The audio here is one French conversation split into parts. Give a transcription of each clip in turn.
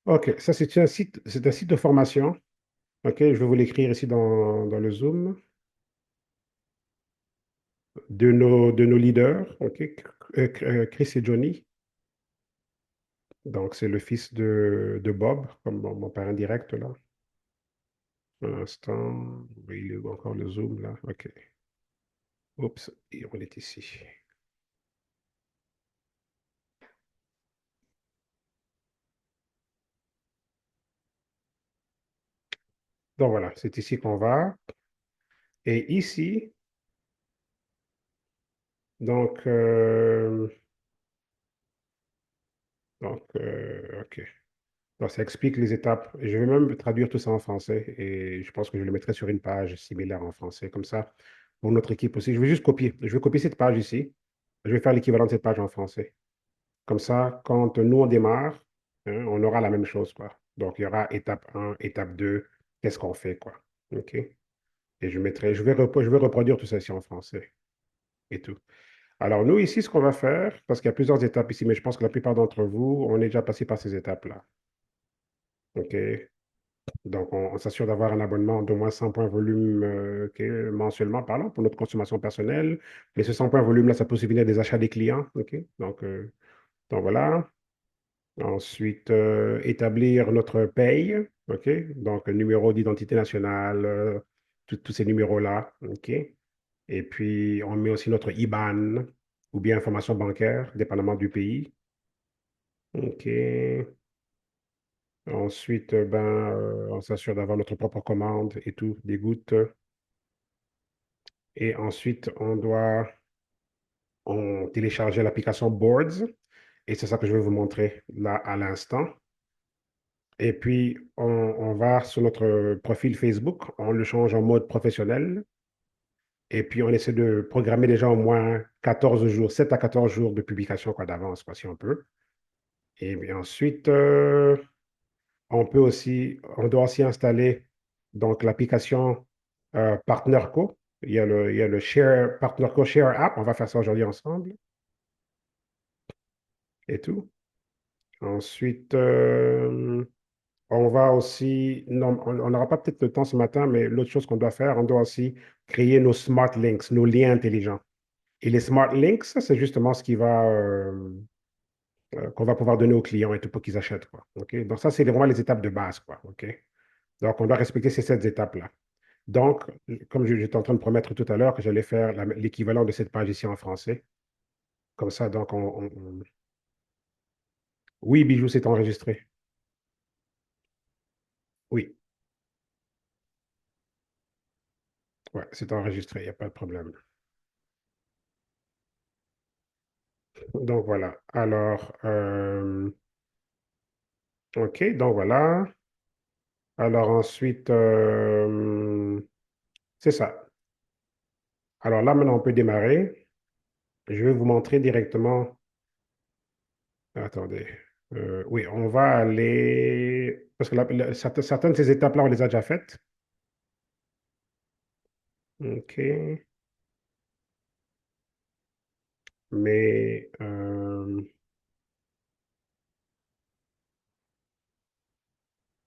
OK, ça c'est un site de formation. OK, je vais vous l'écrire ici dans le Zoom de nos leaders. OK, Chris et Johnny. Donc, c'est le fils de Bob, comme mon parent direct, là. Un instant. Oui, il est où encore le Zoom, là? OK. Oups, et on est ici. Donc, voilà, c'est ici qu'on va. Et ici, donc, OK. Donc, ça explique les étapes. Je vais même traduire tout ça en français et je pense que je le mettrai sur une page similaire en français. Comme ça, pour notre équipe aussi. Je vais juste copier. Je vais copier cette page ici. Je vais faire l'équivalent de cette page en français. Comme ça, quand nous, on démarre, hein, on aura la même chose, quoi. Donc, il y aura étape 1, étape 2, qu'est-ce qu'on fait, quoi. OK? Et je vais reproduire tout ça ici en français et tout. Alors, nous, ici, ce qu'on va faire, parce qu'il y a plusieurs étapes ici, mais je pense que la plupart d'entre vous, on est déjà passé par ces étapes-là. OK? Donc, on s'assure d'avoir un abonnement d'au moins 100 points volume OK, mensuellement parlant pour notre consommation personnelle. Mais ce 100 points volume, là, ça peut aussi venir des achats des clients. OK? Donc voilà. Ensuite, établir notre paye. OK? Donc, numéro d'identité nationale, tous ces numéros-là. OK? Et puis, on met aussi notre IBAN ou bien information bancaire, dépendamment du pays. OK. Ensuite, on s'assure d'avoir notre propre commande et tout, des gouttes. Et ensuite, on télécharger l'application Boards. Et c'est ça que je vais vous montrer là à l'instant. Et puis, on va sur notre profil Facebook, on le change en mode professionnel. Et puis, on essaie de programmer déjà au moins 14 jours, 7 à 14 jours de publication quoi, d'avance, quoi, si on peut. Et puis ensuite, on doit aussi installer donc l'application PartnerCo. Il y a le Share, PartnerCo Share App. On va faire ça aujourd'hui ensemble et tout. Ensuite, on va aussi, non, on n'aura pas peut-être le temps ce matin, mais l'autre chose qu'on doit faire, on doit aussi créer nos smart links, nos liens intelligents. Et les smart links, ça, c'est justement ce qu'on va pouvoir donner aux clients et tout pour qu'ils achètent, quoi. OK? Donc, ça, c'est vraiment les étapes de base, quoi. OK? Donc, on doit respecter ces 7 étapes-là. Donc, comme j'étais en train de promettre tout à l'heure que j'allais faire l'équivalent de cette page ici en français. Comme ça, donc, oui, Bijou, c'est enregistré. Oui, ouais, c'est enregistré, il n'y a pas de problème. Donc, voilà. Alors, OK, donc voilà. Alors, ensuite, c'est ça. Alors là, maintenant, on peut démarrer. Je vais vous montrer directement. Attendez. Oui, on va aller. Parce que certaines de ces étapes-là, on les a déjà faites. OK. Mais,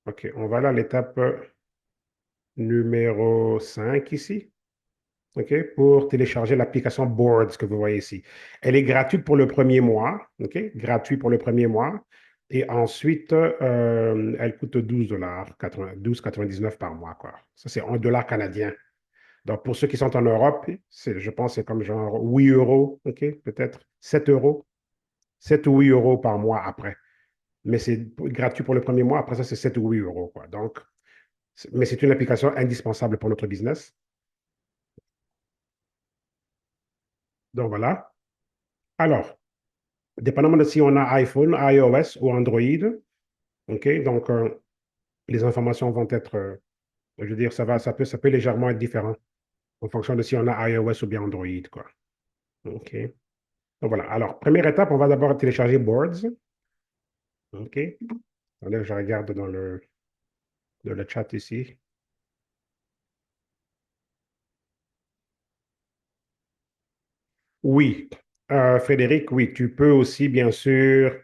OK, on va aller à l'étape numéro 5 ici. OK, pour télécharger l'application Boards que vous voyez ici. Elle est gratuite pour le premier mois. OK, gratuit pour le premier mois. Et ensuite, elle coûte 12 $, 12,99 par mois, quoi. Ça, c'est 1 dollar canadien. Donc, pour ceux qui sont en Europe, je pense que c'est comme genre 8 euros, OK, peut-être 7 euros, 7 ou 8 euros par mois après. Mais c'est gratuit pour le premier mois. Après ça, c'est 7 ou 8 euros, quoi. Donc, mais c'est une application indispensable pour notre business. Donc, voilà. Alors, dépendamment de si on a iPhone, iOS ou Android, OK, donc les informations vont être, je veux dire, ça peut légèrement être différent en fonction de si on a iOS ou bien Android, quoi. OK. Donc, voilà. Alors, première étape, on va d'abord télécharger Boards. OK. Attendez, je regarde dans le chat ici. Oui, Frédéric, oui, tu peux aussi, bien sûr,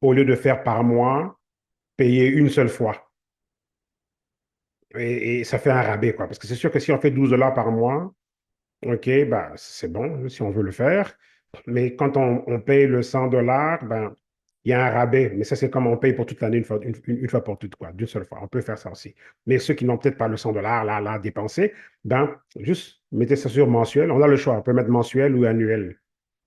au lieu de faire par mois, payer une seule fois. Et ça fait un rabais, quoi. Parce que c'est sûr que si on fait 12 dollars par mois, OK, bah, c'est bon si on veut le faire. Mais quand on paye le 100 dollars, ben, il y a un rabais. Mais ça, c'est comme on paye pour toute l'année une fois pour toutes, quoi, d'une seule fois. On peut faire ça aussi. Mais ceux qui n'ont peut-être pas le 100 dollars, là, à dépenser, ben, juste mettez ça sur mensuel. On a le choix. On peut mettre mensuel ou annuel.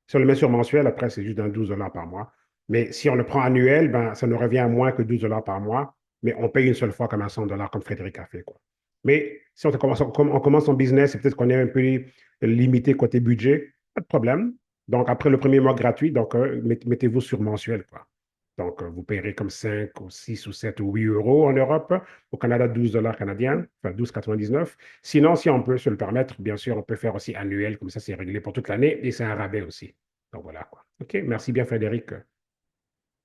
Si on le met sur mensuel, après, c'est juste un 12 dollars par mois. Mais si on le prend annuel, ben, ça nous revient à moins que 12 dollars par mois. Mais on paye une seule fois comme un 100 dollars, comme Frédéric a fait, quoi. Mais si on commence son business, c'est peut-être qu'on est un peu limité côté budget, pas de problème. Donc, après le premier mois gratuit, donc, mettez-vous sur mensuel, quoi. Donc, vous payerez comme 5 ou 6 ou 7 ou 8 euros en Europe. Au Canada, 12 dollars canadiens, enfin 12,99. Sinon, si on peut se le permettre, bien sûr, on peut faire aussi annuel, comme ça, c'est réglé pour toute l'année et c'est un rabais aussi. Donc, voilà, quoi. OK, merci bien, Frédéric.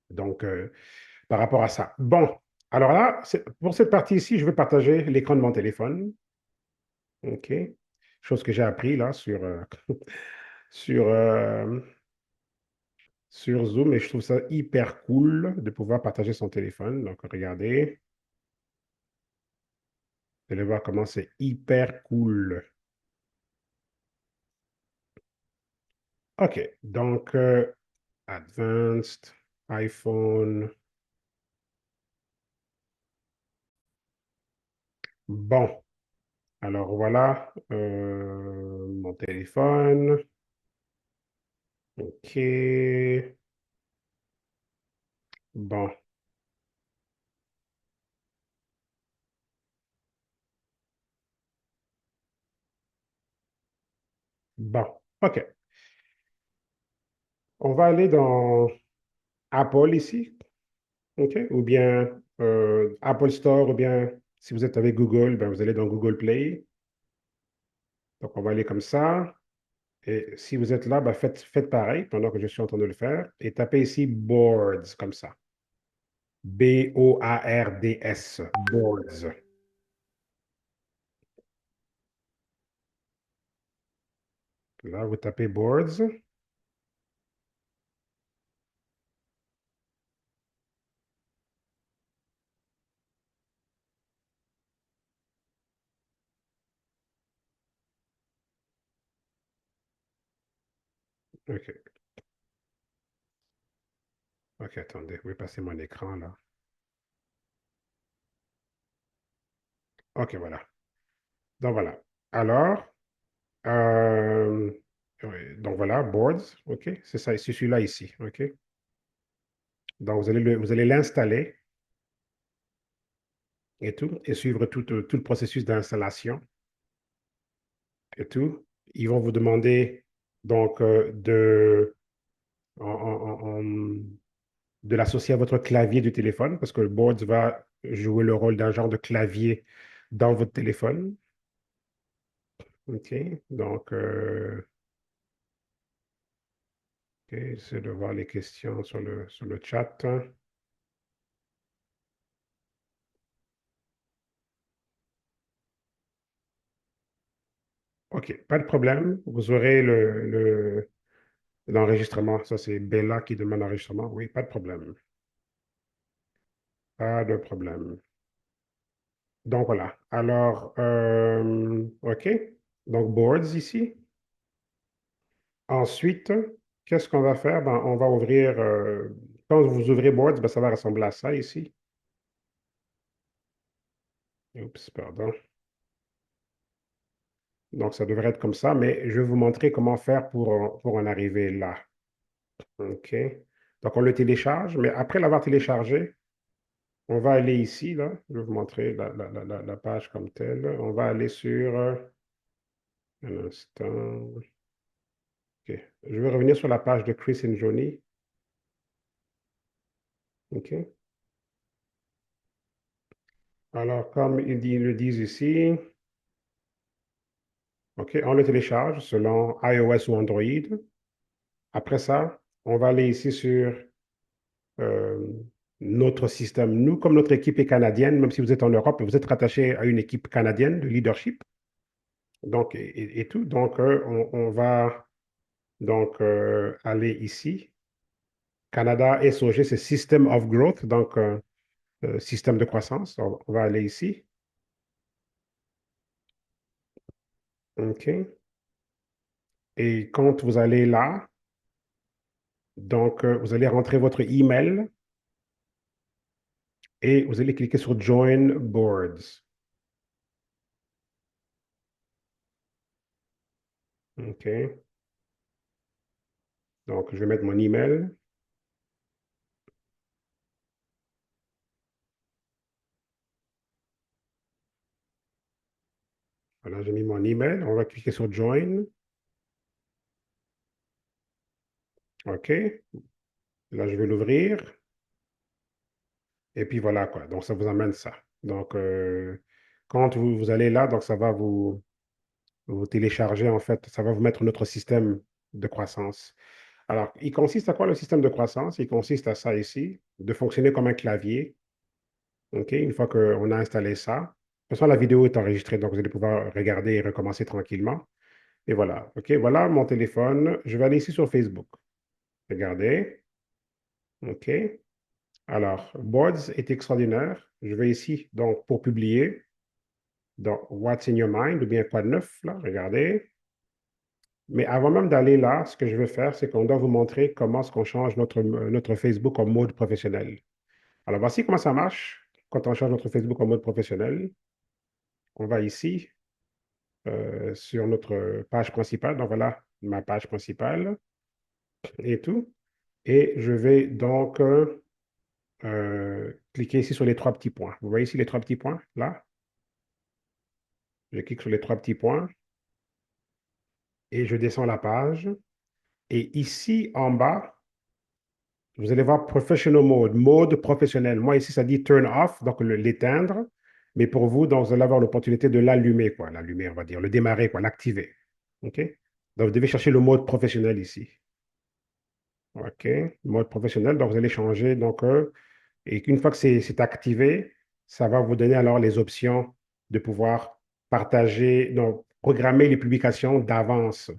Donc, par rapport à ça. Bon, alors là, pour cette partie ici, je vais partager l'écran de mon téléphone. OK. Chose que j'ai appris là sur, euh, sur Zoom et je trouve ça hyper cool de pouvoir partager son téléphone. Donc, regardez, vous allez voir comment c'est hyper cool. OK. Donc, Advanced iPhone. Bon, alors voilà mon téléphone. OK. Bon, bon. OK. On va aller dans Apple ici. OK? Ou bien Apple Store, ou bien si vous êtes avec Google, ben vous allez dans Google Play. Donc, on va aller comme ça. Et si vous êtes là, ben faites pareil pendant que je suis en train de le faire. Et tapez ici Boards, comme ça. Boards. Boards. Là, vous tapez Boards. OK. OK, attendez. Je vais passer mon écran là. OK, voilà. Donc, voilà. Alors, euh, oui, donc voilà, Boards. OK. C'est ça, c'est celui-là ici. OK. Donc, vous allez l'installer et tout, et suivre tout le processus d'installation et tout. Ils vont vous demander donc de l'associer à votre clavier du téléphone, parce que le board va jouer le rôle d'un genre de clavier dans votre téléphone. OK, donc, OK, j'essaie de voir les questions sur le chat. OK, pas de problème. Vous aurez l'enregistrement. Ça, c'est Bella qui demande l'enregistrement. Oui, pas de problème. Pas de problème. Donc voilà. Alors, OK. Donc boards ici. Ensuite, qu'est-ce qu'on va faire? Ben, on va ouvrir. Quand vous ouvrez boards, ben, ça va ressembler à ça ici. Oups, pardon. Donc ça devrait être comme ça, mais je vais vous montrer comment faire pour en arriver là. OK. Donc on le télécharge, mais après l'avoir téléchargé, on va aller ici, là. Je vais vous montrer la page comme telle. On va aller sur. Un instant. OK. Je vais revenir sur la page de Chris et Johnny. OK. Alors, comme ils le disent ici, OK, on le télécharge selon iOS ou Android. Après ça, on va aller ici sur euh, notre système. Nous, comme notre équipe est canadienne, même si vous êtes en Europe, vous êtes rattaché à une équipe canadienne de leadership. Donc, et tout. Donc, on va donc aller ici. Canada SOG, c'est System of Growth. Donc, système de croissance. On va aller ici. OK. Et quand vous allez là, donc, vous allez rentrer votre email et vous allez cliquer sur Join Boards. OK. Donc, je vais mettre mon email. Voilà, j'ai mis mon email. On va cliquer sur Join. OK. Là, je vais l'ouvrir. Et puis voilà, quoi. Donc, ça vous amène ça. Donc, quand vous allez là, donc ça va vous télécharger, en fait, ça va vous mettre notre système de croissance. Alors, il consiste à quoi le système de croissance? Il consiste à ça ici, de fonctionner comme un clavier. OK? Une fois qu'on a installé ça, de toute façon, la vidéo est enregistrée, donc vous allez pouvoir regarder et recommencer tranquillement. Et voilà. OK? Voilà mon téléphone. Je vais aller ici sur Facebook. Regardez. OK? Alors, Boards est extraordinaire. Je vais ici, donc, pour publier, dans What's in your mind, ou bien quoi de neuf, là, regardez. Mais avant même d'aller là, ce que je vais faire, c'est qu'on doit vous montrer comment est-ce qu'on change notre Facebook en mode professionnel. Alors, voici comment ça marche quand on change notre Facebook en mode professionnel. On va ici, sur notre page principale. Donc, voilà ma page principale et tout. Et je vais donc cliquer ici sur les trois petits points. Vous voyez ici les trois petits points, là? Je clique sur les trois petits points et je descends la page. Et ici, en bas, vous allez voir Professional Mode, mode professionnel. Moi, ici, ça dit Turn Off, donc l'éteindre. Mais pour vous, donc, vous allez avoir l'opportunité de l'allumer, quoi. L'allumer, on va dire, le démarrer, quoi, l'activer. OK? Donc, vous devez chercher le mode professionnel ici. OK? Mode professionnel, donc vous allez changer. Donc, et une fois que c'est activé, ça va vous donner alors les options de pouvoir partager, donc programmer les publications d'avance.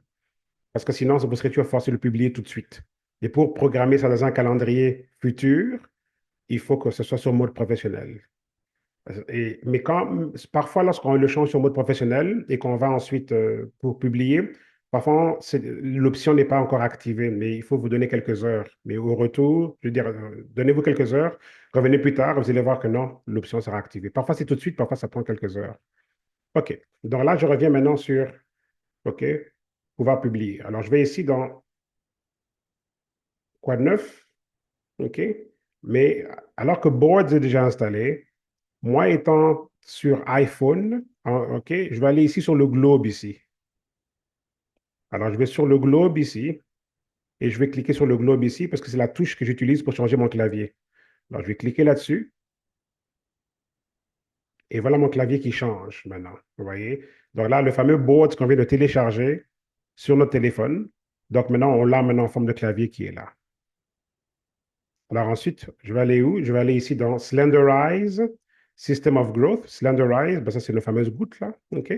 Parce que sinon, vous serez toujours forcé de le publier tout de suite. Et pour programmer ça dans un calendrier futur, il faut que ce soit sur mode professionnel. Mais parfois, lorsqu'on le change sur mode professionnel et qu'on va ensuite pour publier, parfois l'option n'est pas encore activée, mais il faut vous donner quelques heures. Mais au retour, je veux dire, donnez-vous quelques heures, revenez plus tard, vous allez voir que non, l'option sera activée. Parfois, c'est tout de suite, parfois, ça prend quelques heures. OK. Donc là, je reviens maintenant sur OK, pouvoir publier. Alors, je vais ici dans quoi de neuf? OK. Mais alors que Boards est déjà installé, moi étant sur iPhone, OK, je vais aller ici sur le globe ici. Alors, je vais sur le globe ici et je vais cliquer sur le globe ici parce que c'est la touche que j'utilise pour changer mon clavier. Alors, je vais cliquer là-dessus et voilà mon clavier qui change maintenant. Vous voyez? Donc là, le fameux Boards qu'on vient de télécharger sur notre téléphone. Donc maintenant, on l'a maintenant en forme de clavier qui est là. Alors ensuite, je vais aller où? Je vais aller ici dans Slenderize, System of Growth. Slenderize, ben ça c'est nos fameuses gouttes là, OK?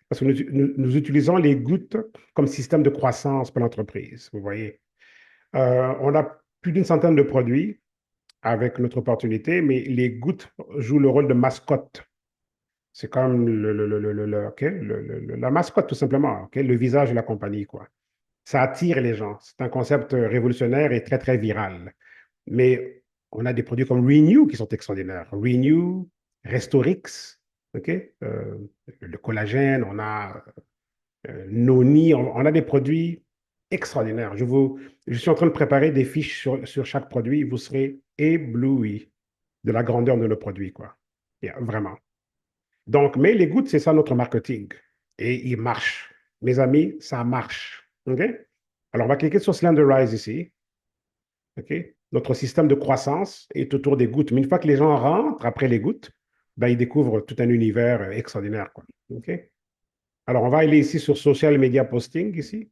Parce que nous utilisons les gouttes comme système de croissance pour l'entreprise, vous voyez. On a plus d'une centaine de produits avec notre opportunité, mais les gouttes jouent le rôle de mascotte. C'est comme OK? La mascotte tout simplement, OK? Le visage de la compagnie, quoi. Ça attire les gens. C'est un concept révolutionnaire et très, très viral. Mais on a des produits comme Renew qui sont extraordinaires. Renew, Restorix, OK? Le collagène, on a Noni, on a des produits extraordinaires. Je suis en train de préparer des fiches sur chaque produit. Vous serez éblouis de la grandeur de nos produits, quoi. Yeah, vraiment. Donc, mais les gouttes, c'est ça notre marketing. Et il marche. Mes amis, ça marche. OK? Alors, on va cliquer sur Slenderize ici. OK? Notre système de croissance est autour des gouttes. Mais une fois que les gens rentrent après les gouttes, ben, ils découvrent tout un univers extraordinaire, quoi. OK? Alors, on va aller ici sur Social Media Posting, ici.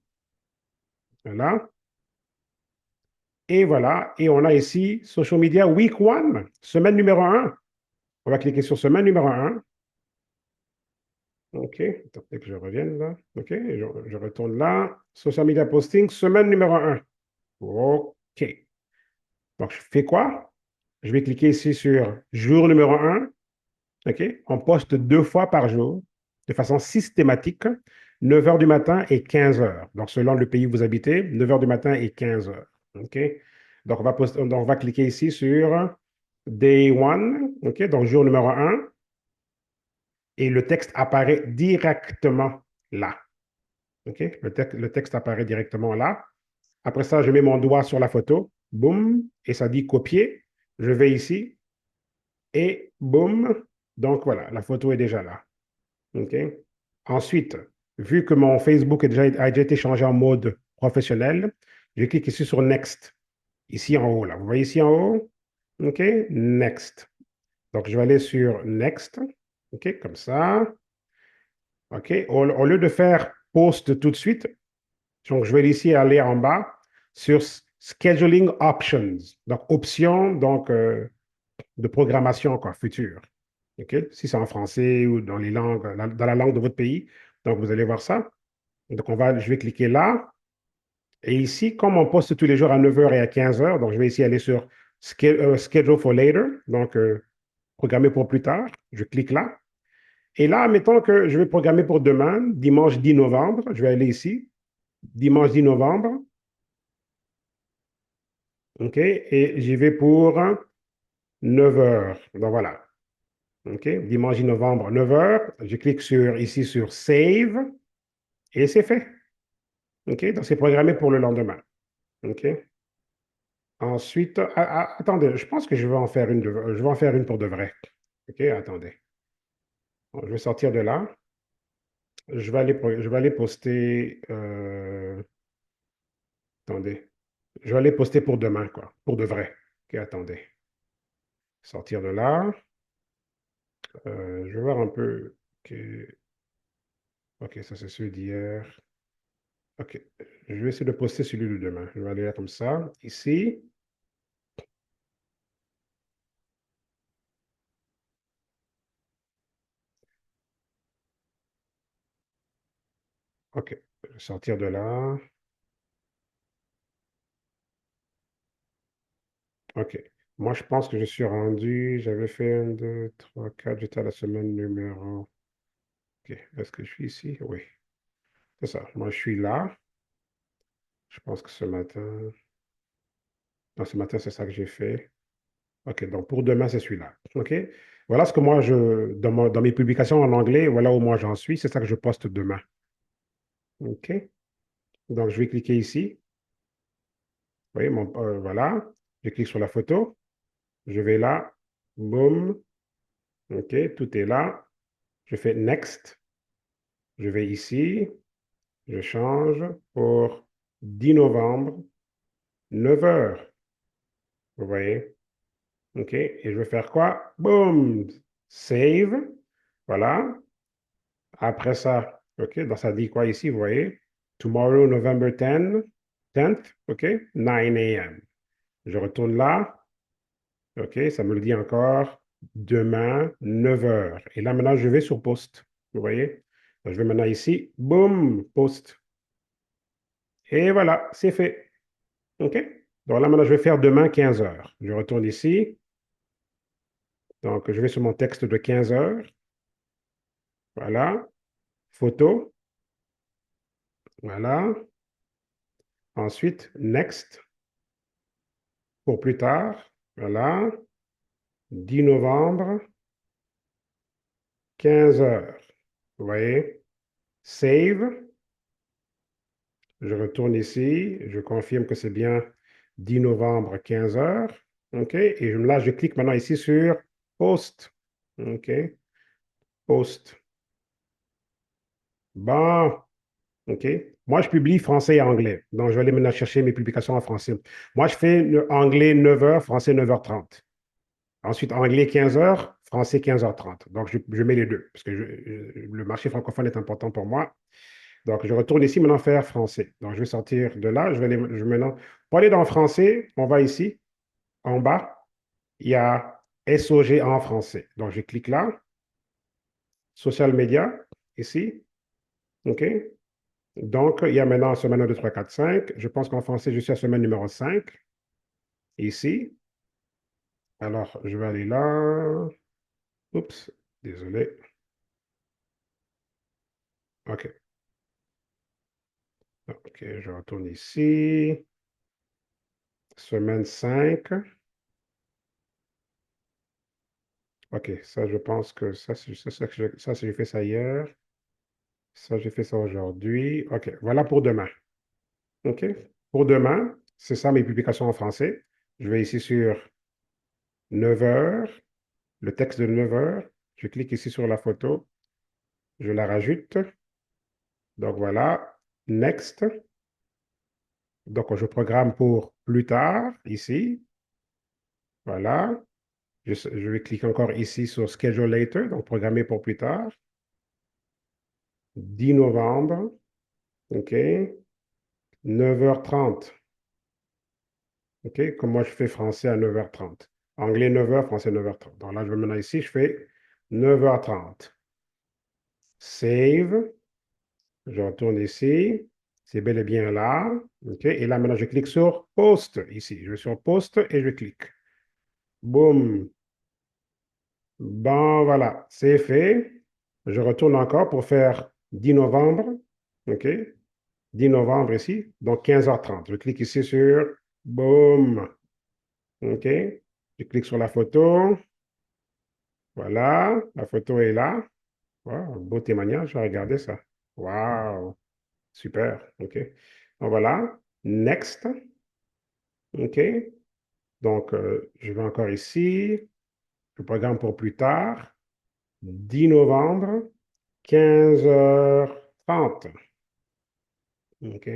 Voilà. Et voilà. Et on a ici Social Media Week 1, semaine numéro 1. On va cliquer sur semaine numéro 1. OK. Attendez que je revienne là. OK. Je retourne là. Social Media Posting, semaine numéro 1. OK. Donc, je fais quoi? Je vais cliquer ici sur jour numéro un. OK? On poste 2 fois par jour de façon systématique, 9 heures du matin et 15 heures. Donc, selon le pays où vous habitez, 9 heures du matin et 15 heures. OK? Donc, on va cliquer ici sur Day one. OK? Donc, jour numéro un. Et le texte apparaît directement là. OK? Le texte apparaît directement là. Après ça, je mets mon doigt sur la photo. Boum. Et ça dit copier. Je vais ici. Et boum. Donc, voilà, la photo est déjà là. OK? Ensuite, vu que mon Facebook a déjà été changé en mode professionnel, je clique ici sur Next, ici en haut, là. Vous voyez ici en haut? OK? Next. Donc, je vais aller sur Next. OK? Comme ça. OK? Au lieu de faire Post tout de suite, donc je vais ici aller en bas sur Scheduling Options. Donc, options de programmation quoi, future. OK? Si c'est en français ou dans les langues, dans la langue de votre pays. Donc, vous allez voir ça. Donc, je vais cliquer là. Et ici, comme on poste tous les jours à 9 heures et à 15 heures, donc je vais ici aller sur Schedule for Later, donc programmer pour plus tard. Je clique là. Et là, mettons que je vais programmer pour demain, dimanche 10 novembre. Je vais aller ici, dimanche 10 novembre. OK? Et j'y vais pour 9 heures. Donc voilà. OK? Dimanche 10 novembre, 9 heures. Je clique ici sur Save et c'est fait. OK? Donc c'est programmé pour le lendemain. OK? Ensuite, attendez, je pense que je vais en faire une pour de vrai. OK, attendez. Bon, je vais sortir de là. Je vais aller poster. Attendez. Je vais aller poster pour demain, quoi. Pour de vrai. OK, attendez. Sortir de là. Je vais voir un peu. OK, OK, ça c'est celui d'hier. OK. Je vais essayer de poster celui de demain. Je vais aller là comme ça. Ici. OK. Je vais sortir de là. OK. Moi, je pense que je suis rendu. J'avais fait un, 2, 3, 4. J'étais à la semaine numéro. OK. Est-ce que je suis ici? Oui. C'est ça. Moi, je suis là. Je pense que ce matin. Non, ce matin, c'est ça que j'ai fait. OK. Donc, pour demain, c'est celui-là. OK. Voilà ce que moi, dans mes publications en anglais, voilà où moi j'en suis. C'est ça que je poste demain. OK. Donc, je vais cliquer ici. Vous voyez, voilà. Je clique sur la photo. Je vais là. Boum. OK. Tout est là. Je fais Next. Je vais ici. Je change pour 10 novembre, 9 heures. Vous voyez? OK. Et je vais faire quoi? Boom! Save. Voilà. Après ça, OK. Donc, ça dit quoi ici? Vous voyez? Tomorrow, November 10th. OK. 9 a.m. Je retourne là. OK. Ça me le dit encore. Demain, 9 heures. Et là, maintenant, je vais sur Post. Vous voyez? Donc, je vais maintenant ici. Boom! Post. Et voilà, c'est fait. OK? Donc là, maintenant, je vais faire demain 15 heures. Je retourne ici. Donc, je vais sur mon texte de 15 heures. Voilà. Photo. Voilà. Ensuite, next pour plus tard. Voilà. 10 novembre, 15 heures. Vous voyez? Save. Je retourne ici. Je confirme que c'est bien 10 novembre, 15 heures. OK? Et là, je clique maintenant ici sur Post. OK? Post. Bon. OK? Moi, je publie français et anglais. Donc, je vais aller maintenant chercher mes publications en français. Moi, je fais anglais 9 heures, français 9h30. Ensuite, anglais 15 heures, français 15h30. Donc, je mets les deux parce que le marché francophone est important pour moi. Donc, je retourne ici maintenant faire français. Donc, je vais sortir de là. Maintenant, pour aller dans français, on va ici, en bas. Il y a SOG en français. Donc, je clique là. Social media, ici. OK? Donc, il y a maintenant semaine 1, 2, 3, 4, 5. Je pense qu'en français, je suis à semaine numéro 5. Ici. Alors, je vais aller là. Oups, désolé. OK. OK, je retourne ici. Semaine 5. OK, ça, je pense que ça, j'ai fait ça hier. Ça, j'ai fait ça aujourd'hui. OK, voilà pour demain. OK? Pour demain, c'est ça mes publications en français. Je vais ici sur 9 heures, le texte de 9 heures. Je clique ici sur la photo. Je la rajoute. Donc voilà. Next. Donc je programme pour plus tard, ici. Voilà. Je vais cliquer encore ici sur Schedule Later, donc programmer pour plus tard. 10 novembre. OK. 9h30. OK. Comme moi, je fais français à 9h30. Anglais 9h, français 9h30. Donc là, je vais maintenant ici, je fais 9h30. Save. Je retourne ici. C'est bel et bien là. OK. Et là, maintenant, je clique sur Post ici. Je vais sur Post et je clique. Boum. Bon, voilà. C'est fait. Je retourne encore pour faire 10 novembre. OK. 10 novembre ici. Donc 15h30. Je clique ici sur Boum. OK. Je clique sur la photo. Voilà. La photo est là. Wow, beau témoignage. Je vais regarder ça. Wow. Super. OK. Donc voilà. Next. OK. Donc, je vais encore ici. Je programme pour plus tard. 10 novembre, 15h30. OK.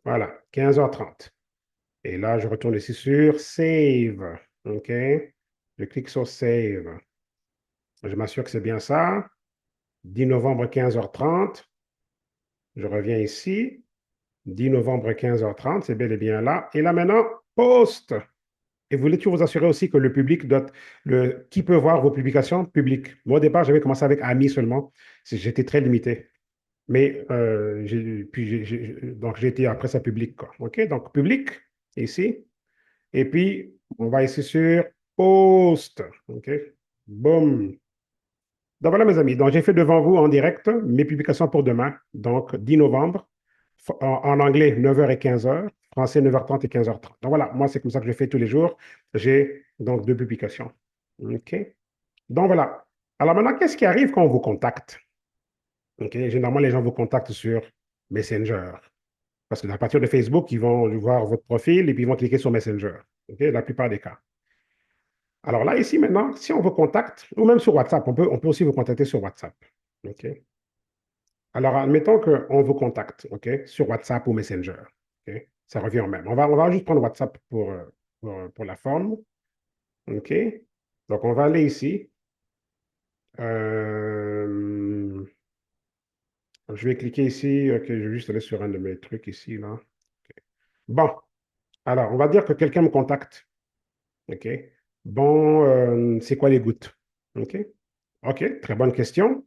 Voilà. 15h30. Et là, je retourne ici sur Save. OK. Je clique sur Save. Je m'assure que c'est bien ça. 10 novembre, 15h30. Je reviens ici. 10 novembre, 15h30. C'est bel et bien là. Et là, maintenant, Post. Et voulez-tu vous assurer aussi que le public doit, qui peut voir vos publications publiques? Moi, au départ, j'avais commencé avec Amis seulement. J'étais très limité. Mais donc j'ai été après ça public, quoi. OK? Donc public, ici. Et puis, on va ici sur Post. OK? Boum. Donc voilà, mes amis. Donc, j'ai fait devant vous en direct mes publications pour demain. Donc, 10 novembre. En anglais, 9h et 15h. Français, 9h30 et 15h30. Donc voilà, moi, c'est comme ça que je fais tous les jours. J'ai donc deux publications. OK? Donc voilà. Alors maintenant, qu'est-ce qui arrive quand on vous contacte? OK? Généralement, les gens vous contactent sur Messenger. Parce que à partir de Facebook, ils vont voir votre profil et puis ils vont cliquer sur Messenger. OK? La plupart des cas. Alors là, ici, maintenant, si on vous contacte, ou même sur WhatsApp, on peut aussi vous contacter sur WhatsApp. OK? Alors, admettons qu'on vous contacte, OK, sur WhatsApp ou Messenger. OK? Ça revient au même. On va juste prendre WhatsApp pour la forme. OK? Donc, on va aller ici. Euh, je vais cliquer ici. OK, je vais juste aller sur un de mes trucs ici, là. Bon, alors, on va dire que quelqu'un me contacte. OK? Bon, c'est quoi les gouttes? OK? OK, très bonne question.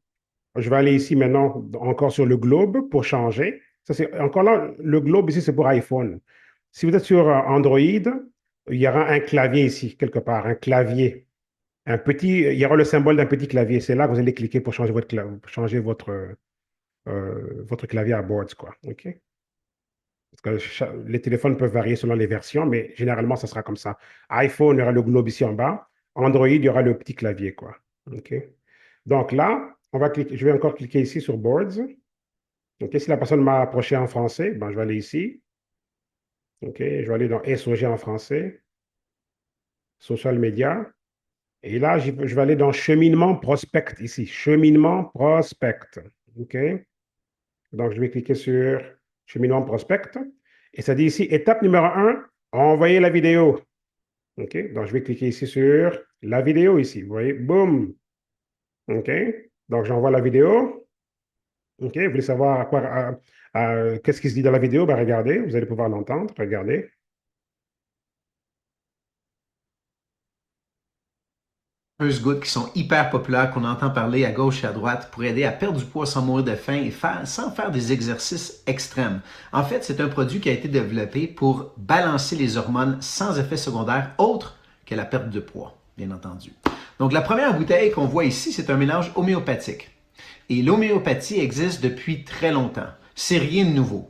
Je vais aller ici maintenant, encore sur le globe pour changer. Ça, c'est encore là, le globe ici, c'est pour iPhone. Si vous êtes sur Android, il y aura un clavier ici, quelque part, un clavier. Il y aura le symbole d'un petit clavier. C'est là que vous allez cliquer pour changer votre clavier à boards, quoi. OK? Parce que les téléphones peuvent varier selon les versions, mais généralement, ça sera comme ça. iPhone, il y aura le globe ici en bas. Android, il y aura le petit clavier, quoi. OK? Donc là, je vais encore cliquer ici sur Boards. OK, si la personne m'a approché en français, ben, je vais aller ici. OK, je vais aller dans SOG en français, Social Media. Et là, je vais aller dans Cheminement Prospect ici. Cheminement Prospect. OK, donc je vais cliquer sur Cheminement Prospect. Et ça dit ici, étape numéro 1, envoyer la vidéo. OK, donc je vais cliquer ici sur la vidéo ici. Vous voyez, boum. OK, donc j'envoie la vidéo. OK, vous voulez savoir qu'est-ce qui se dit dans la vidéo? Ben, regardez, vous allez pouvoir l'entendre. Regardez. fameuses gouttes qui sont hyper populaires, qu'on entend parler à gauche et à droite pour aider à perdre du poids sans mourir de faim et sans faire des exercices extrêmes. En fait, c'est un produit qui a été développé pour balancer les hormones sans effet secondaire autre que la perte de poids, bien entendu. Donc, la première bouteille qu'on voit ici, c'est un mélange homéopathique. Et l'homéopathie existe depuis très longtemps. C'est rien de nouveau.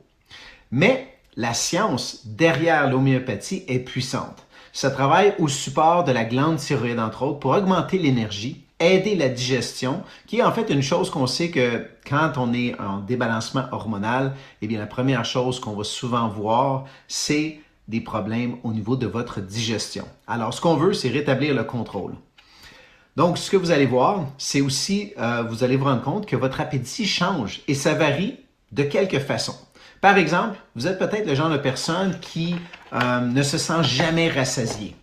Mais la science derrière l'homéopathie est puissante. Ça travaille au support de la glande thyroïde, entre autres, pour augmenter l'énergie, aider la digestion, qui est en fait une chose qu'on sait que quand on est en débalancement hormonal, eh bien, la première chose qu'on va souvent voir, c'est des problèmes au niveau de votre digestion. Alors, ce qu'on veut, c'est rétablir le contrôle. Donc, ce que vous allez voir, c'est aussi, vous allez vous rendre compte que votre appétit change et ça varie de quelque façon. Par exemple, vous êtes peut-être le genre de personne qui ne se sent jamais rassasié.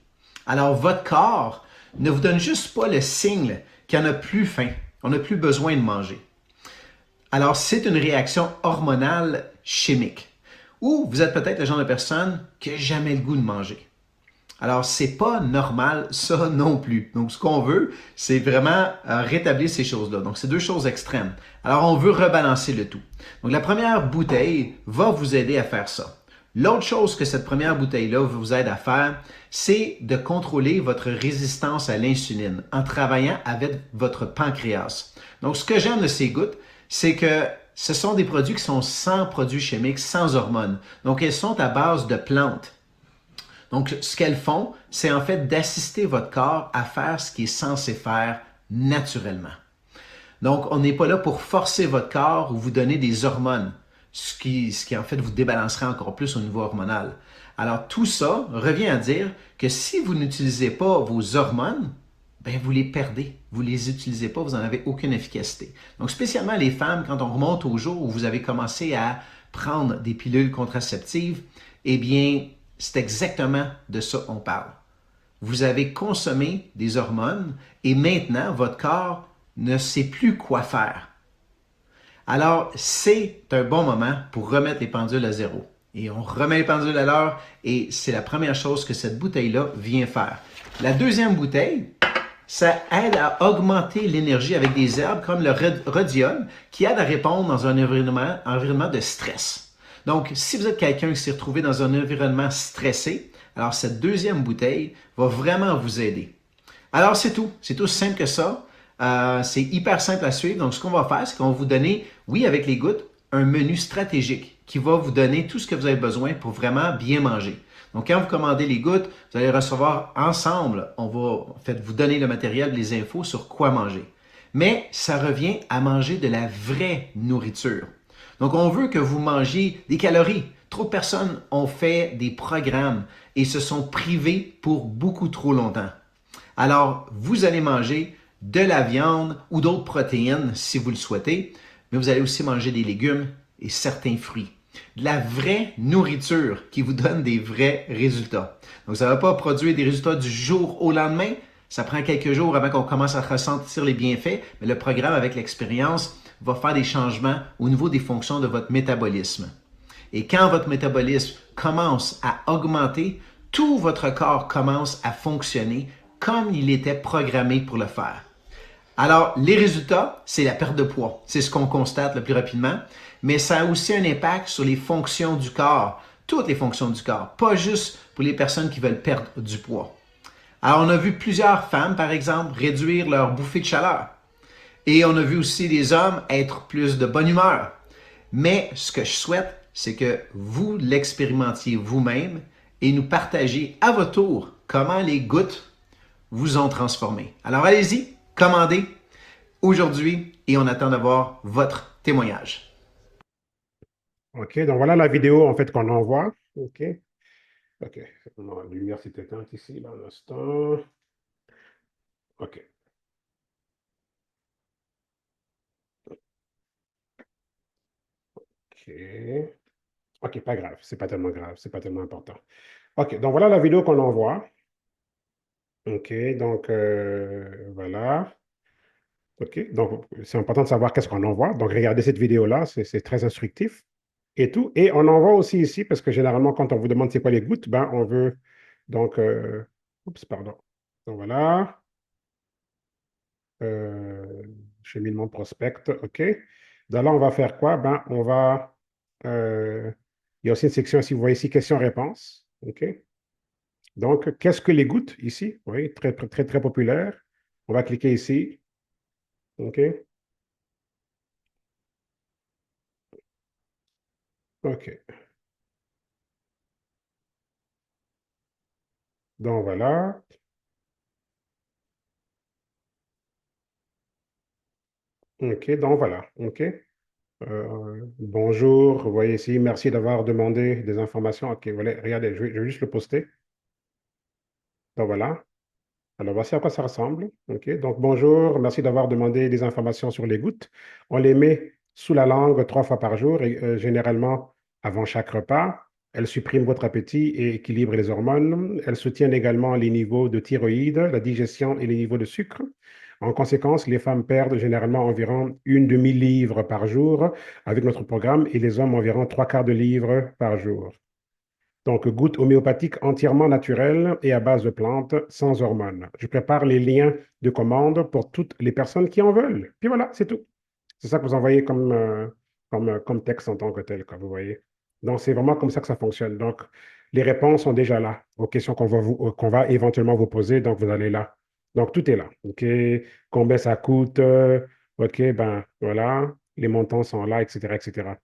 Alors, votre corps ne vous donne juste pas le signe qu'il n'y en a plus faim, on n'a plus besoin de manger. Alors, c'est une réaction hormonale chimique. Ou vous êtes peut-être le genre de personne qui n'a jamais le goût de manger. Alors, c'est pas normal, ça non plus. Donc, ce qu'on veut, c'est vraiment rétablir ces choses-là. Donc, c'est deux choses extrêmes. Alors, on veut rebalancer le tout. Donc, la première bouteille va vous aider à faire ça. L'autre chose que cette première bouteille-là vous aide à faire, c'est de contrôler votre résistance à l'insuline en travaillant avec votre pancréas. Donc, ce que j'aime de ces gouttes, c'est que ce sont des produits qui sont sans produits chimiques, sans hormones. Donc, elles sont à base de plantes. Donc, ce qu'elles font, c'est en fait d'assister votre corps à faire ce qu'il est censé faire naturellement. Donc, on n'est pas là pour forcer votre corps ou vous donner des hormones, ce qui en fait vous débalancerait encore plus au niveau hormonal. Alors, tout ça revient à dire que si vous n'utilisez pas vos hormones, ben vous les perdez. Vous ne les utilisez pas, vous n'en avez aucune efficacité. Donc, spécialement les femmes, quand on remonte au jour où vous avez commencé à prendre des pilules contraceptives, eh bien, c'est exactement de ça qu'on parle. Vous avez consommé des hormones et maintenant, votre corps ne sait plus quoi faire. Alors, c'est un bon moment pour remettre les pendules à zéro. Et on remet les pendules à l'heure et c'est la première chose que cette bouteille-là vient faire. La deuxième bouteille, ça aide à augmenter l'énergie avec des herbes comme le rhodium qui aide à répondre dans un environnement de stress. Donc, si vous êtes quelqu'un qui s'est retrouvé dans un environnement stressé, alors cette deuxième bouteille va vraiment vous aider. Alors, c'est tout. C'est aussi simple que ça. C'est hyper simple à suivre. Donc, ce qu'on va faire, c'est qu'on va vous donner, oui, avec les gouttes, un menu stratégique qui va vous donner tout ce que vous avez besoin pour vraiment bien manger. Donc, quand vous commandez les gouttes, vous allez recevoir ensemble, on va en fait vous donner le matériel, les infos sur quoi manger. Mais ça revient à manger de la vraie nourriture. Donc, on veut que vous mangiez des calories. Trop de personnes ont fait des programmes et se sont privées pour beaucoup trop longtemps. Alors, vous allez manger de la viande ou d'autres protéines si vous le souhaitez, mais vous allez aussi manger des légumes et certains fruits. De la vraie nourriture qui vous donne des vrais résultats. Donc, ça ne va pas produire des résultats du jour au lendemain. Ça prend quelques jours avant qu'on commence à ressentir les bienfaits, mais le programme avec l'expérience va faire des changements au niveau des fonctions de votre métabolisme. Et quand votre métabolisme commence à augmenter, tout votre corps commence à fonctionner comme il était programmé pour le faire. Alors, les résultats, c'est la perte de poids. C'est ce qu'on constate le plus rapidement, mais ça a aussi un impact sur les fonctions du corps, toutes les fonctions du corps, pas juste pour les personnes qui veulent perdre du poids. Alors, on a vu plusieurs femmes, par exemple, réduire leur bouffée de chaleur. Et on a vu aussi des hommes être plus de bonne humeur. Mais ce que je souhaite, c'est que vous l'expérimentiez vous-même et nous partagiez à votre tour comment les gouttes vous ont transformé. Alors allez-y, commandez aujourd'hui et on attend d'avoir votre témoignage. OK, donc voilà la vidéo en fait qu'on envoie. OK, OK. Non, la lumière s'est éteinte ici, là, un instant. OK. OK. OK, pas grave. C'est pas tellement grave. C'est pas tellement important. OK, donc voilà la vidéo qu'on envoie. OK, donc voilà. OK, donc c'est important de savoir qu'est-ce qu'on envoie. Donc regardez cette vidéo-là, c'est très instructif et tout. Et on envoie aussi ici, parce que généralement, quand on vous demande c'est quoi les gouttes, ben on veut donc, oups, pardon. Donc voilà. Euh, cheminement prospect, OK. Donc là, on va faire quoi? Ben, il y a aussi une section, si vous voyez ici, questions-réponses. OK. Donc, qu'est-ce que les gouttes ici? Oui, très, très, très, très populaire. On va cliquer ici. OK. OK. Donc, voilà. OK. Donc, voilà. OK. Bonjour. Vous voyez ici, merci d'avoir demandé des informations. OK. Voilà. Regardez, je vais juste le poster. Donc, voilà. Alors, voici à quoi ça ressemble. OK. Donc, bonjour, merci d'avoir demandé des informations sur les gouttes. On les met sous la langue 3 fois par jour, et, généralement avant chaque repas. Elles suppriment votre appétit et équilibrent les hormones. Elles soutiennent également les niveaux de thyroïde, la digestion et les niveaux de sucre. En conséquence, les femmes perdent généralement environ une demi-livre par jour avec notre programme et les hommes environ 3/4 de livre par jour. Donc, gouttes homéopathiques entièrement naturelles et à base de plantes, sans hormones. Je prépare les liens de commande pour toutes les personnes qui en veulent. Puis voilà, c'est tout. C'est ça que vous envoyez comme texte en tant que tel, comme vous voyez. Donc, c'est vraiment comme ça que ça fonctionne. Donc, les réponses sont déjà là aux questions qu'on va éventuellement vous poser. Donc, vous allez là. Donc, tout est là. OK? Combien ça coûte? OK, ben voilà. Les montants sont là, etc., etc.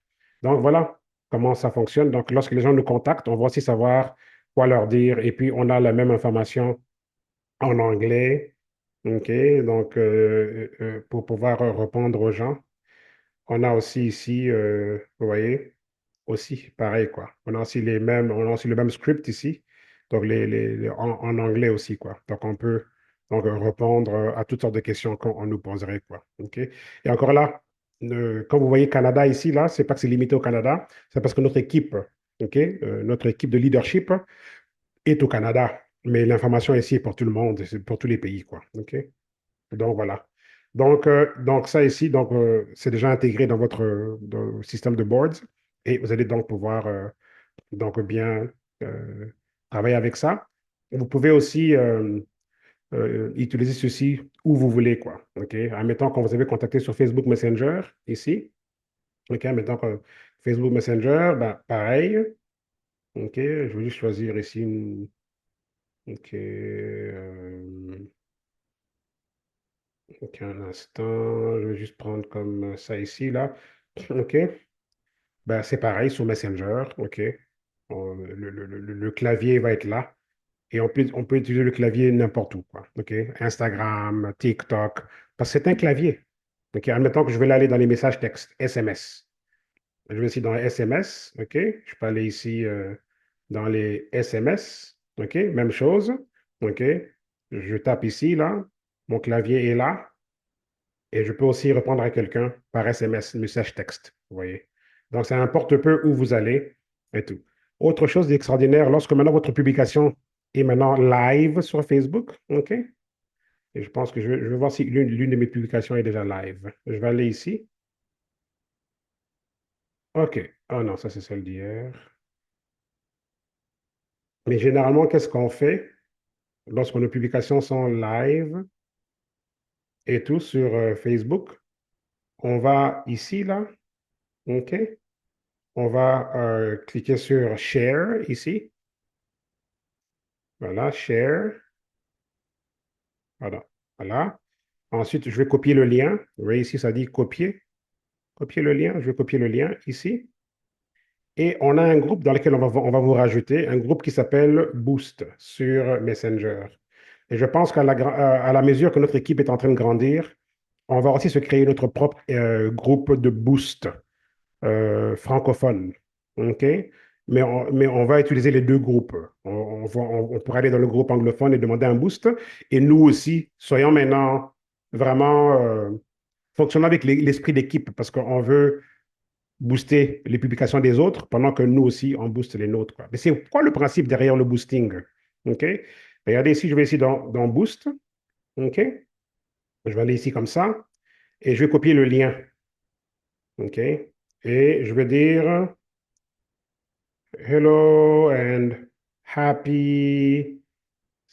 Donc, voilà comment ça fonctionne. Donc, lorsque les gens nous contactent, on va aussi savoir quoi leur dire. Et puis, on a la même information en anglais. OK? Donc, pour pouvoir répondre aux gens. On a aussi ici, vous voyez, aussi pareil, quoi. On a aussi le même script ici, donc en anglais aussi, quoi. Donc on peut donc répondre à toutes sortes de questions qu'on nous poserait, quoi. OK? Et encore là, quand vous voyez Canada ici, là, c'est pas que c'est limité au Canada, c'est parce que notre équipe, OK, notre équipe de leadership est au Canada, mais l'information ici est pour tout le monde, c'est pour tous les pays, quoi. OK? Donc voilà. Donc ça ici, c'est déjà intégré dans votre dans le système de boards et vous allez donc pouvoir donc bien euh, travailler avec ça. Vous pouvez aussi utiliser ceci où vous voulez, quoi. OK? Admettons qu'on vous avez contacté sur Facebook Messenger ici. OK? Admettons que Facebook Messenger, ben, pareil. OK? Je vais juste choisir ici OK. OK, un instant. Je vais juste prendre comme ça ici, là. OK. Ben, c'est pareil sur Messenger. OK. Le clavier va être là. Et on peut utiliser le clavier n'importe où, quoi. OK. Instagram, TikTok. Parce que c'est un clavier. OK. Admettons que je vais aller dans les messages textes, SMS. Je vais ici dans SMS. OK. Je peux aller ici dans les SMS. OK. Même chose. OK. Je tape ici, là. Mon clavier est là. Et je peux aussi répondre à quelqu'un par SMS, message texte, vous voyez. Donc, ça importe peu où vous allez et tout. Autre chose d'extraordinaire, lorsque maintenant votre publication est maintenant live sur Facebook, OK? Et je pense que je vais voir si l'une de mes publications est déjà live. Je vais aller ici. OK. Ah non, ça c'est celle d'hier. Mais généralement, qu'est-ce qu'on fait lorsque nos publications sont live et tout sur Facebook? On va ici, là, OK? On va cliquer sur Share ici. Voilà, Share. Voilà. Voilà. Ensuite, je vais copier le lien. Vous voyez ici, ça dit copier. Copier le lien. Je vais copier le lien ici. Et on a un groupe dans lequel on va vous rajouter, un groupe qui s'appelle Boost sur Messenger. Et je pense à la mesure que notre équipe est en train de grandir, on va aussi se créer notre propre groupe de Boost francophone. OK? Mais on va utiliser les deux groupes. On pourra aller dans le groupe anglophone et demander un boost. Et nous aussi, soyons maintenant vraiment fonctionnant avec l'esprit d'équipe parce qu'on veut booster les publications des autres pendant que nous aussi, on booste les nôtres, quoi. Mais c'est quoi le principe derrière le boosting? OK? Regardez ici, je vais ici dans Boost. OK? Je vais aller ici comme ça et je vais copier le lien. OK? Et je vais dire Hello and happy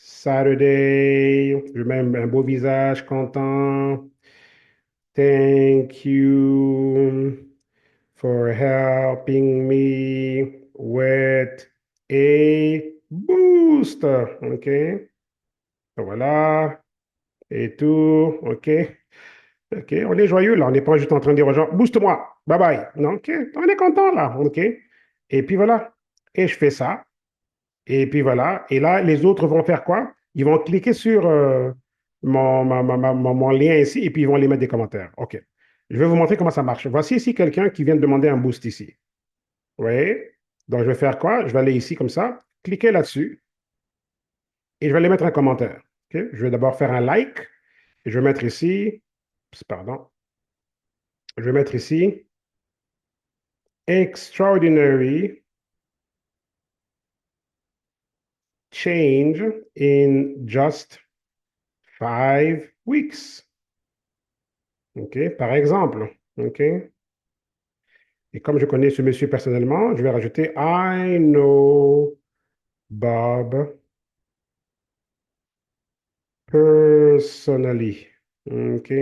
Saturday. Je mets un beau visage content. Thank you for helping me with a boost. OK? Voilà. Et tout. OK? OK? On est joyeux là. On n'est pas juste en train de dire aux gens, booste-moi. Bye bye. Non, OK? On est content là. OK? Et puis voilà. Et je fais ça. Et puis voilà. Et là, les autres vont faire quoi? Ils vont cliquer sur mon lien ici et puis ils vont les mettre des commentaires. OK. Je vais vous montrer comment ça marche. Voici ici quelqu'un qui vient de demander un boost ici. Vous voyez? Donc, je vais faire quoi? Je vais aller ici comme ça, cliquer là-dessus et je vais aller mettre un commentaire. OK? Je vais d'abord faire un like et je vais mettre ici, pardon, je vais mettre ici extraordinary change in just 5 weeks. OK? Par exemple. OK? Et comme je connais ce monsieur personnellement, je vais rajouter I know Bob personally. OK?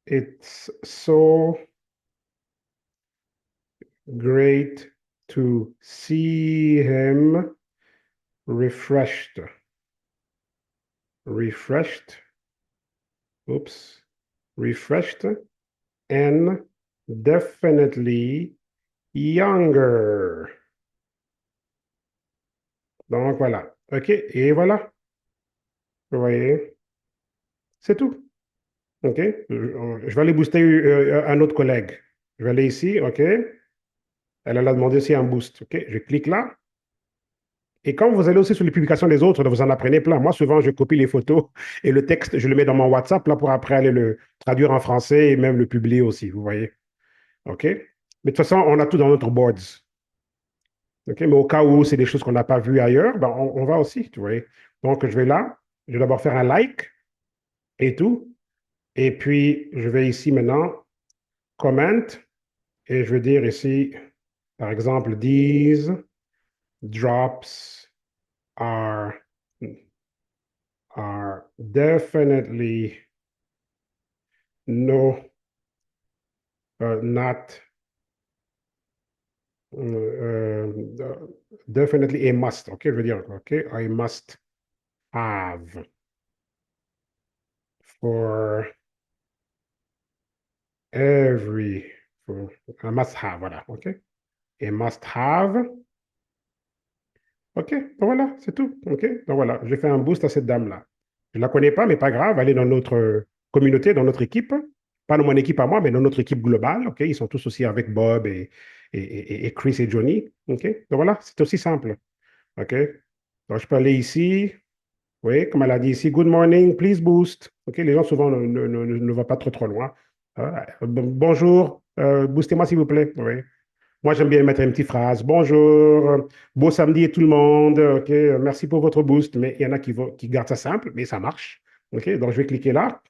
It's so great to see him refreshed. Refreshed. Oops. Refreshed and definitely younger. Donc voilà. OK. Et voilà. Vous voyez. C'est tout. OK. Je vais aller booster un autre collègue. Je vais aller ici. OK. Elle a demandé aussi un boost. OK. Je clique là. Et quand vous allez aussi sur les publications des autres, vous en apprenez plein. Moi, souvent, je copie les photos et le texte, je le mets dans mon WhatsApp là pour après aller le traduire en français et même le publier aussi. Vous voyez? OK? Mais de toute façon, on a tout dans notre boards. OK? Mais au cas où c'est des choses qu'on n'a pas vues ailleurs, ben, on va aussi, tu vois. Donc, je vais là. Je vais d'abord faire un like et tout. Et puis, je vais ici maintenant, comment. Et je vais dire ici, par exemple, these drops are, are definitely no, not, definitely a must. OK, je veux dire, OK, I must have for every, for, I must have, voilà, OK. A must have. OK, donc voilà, c'est tout. OK, donc voilà, j'ai fait un boost à cette dame-là. Je ne la connais pas, mais pas grave, elle est dans notre communauté, dans notre équipe. Pas dans mon équipe à moi, mais dans notre équipe globale. OK, ils sont tous aussi avec Bob et Chris et Johnny. OK, donc voilà, c'est aussi simple. OK, donc je peux aller ici. Oui, comme elle a dit ici, good morning, please boost. OK, les gens souvent ne vont pas trop loin. Bonjour, boostez-moi s'il vous plaît. Oui. Moi, j'aime bien mettre une petite phrase. Bonjour, beau samedi à tout le monde. OK, merci pour votre boost. Mais il y en a qui gardent ça simple, mais ça marche. OK, donc je vais cliquer là.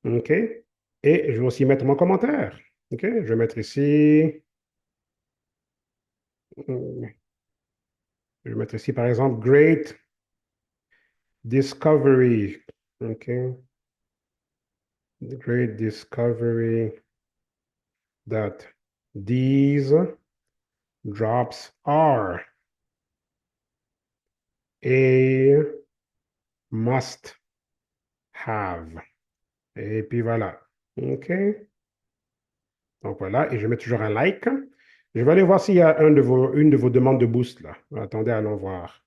OK, et je vais aussi mettre mon commentaire. OK, je vais mettre ici. Je vais mettre ici, par exemple, great discovery. OK, great discovery that these drops are a must have. Et puis voilà. OK. Donc voilà. Et je mets toujours un like. Je vais aller voir s'il y a une de vos demandes de boost là. Attendez, allons voir.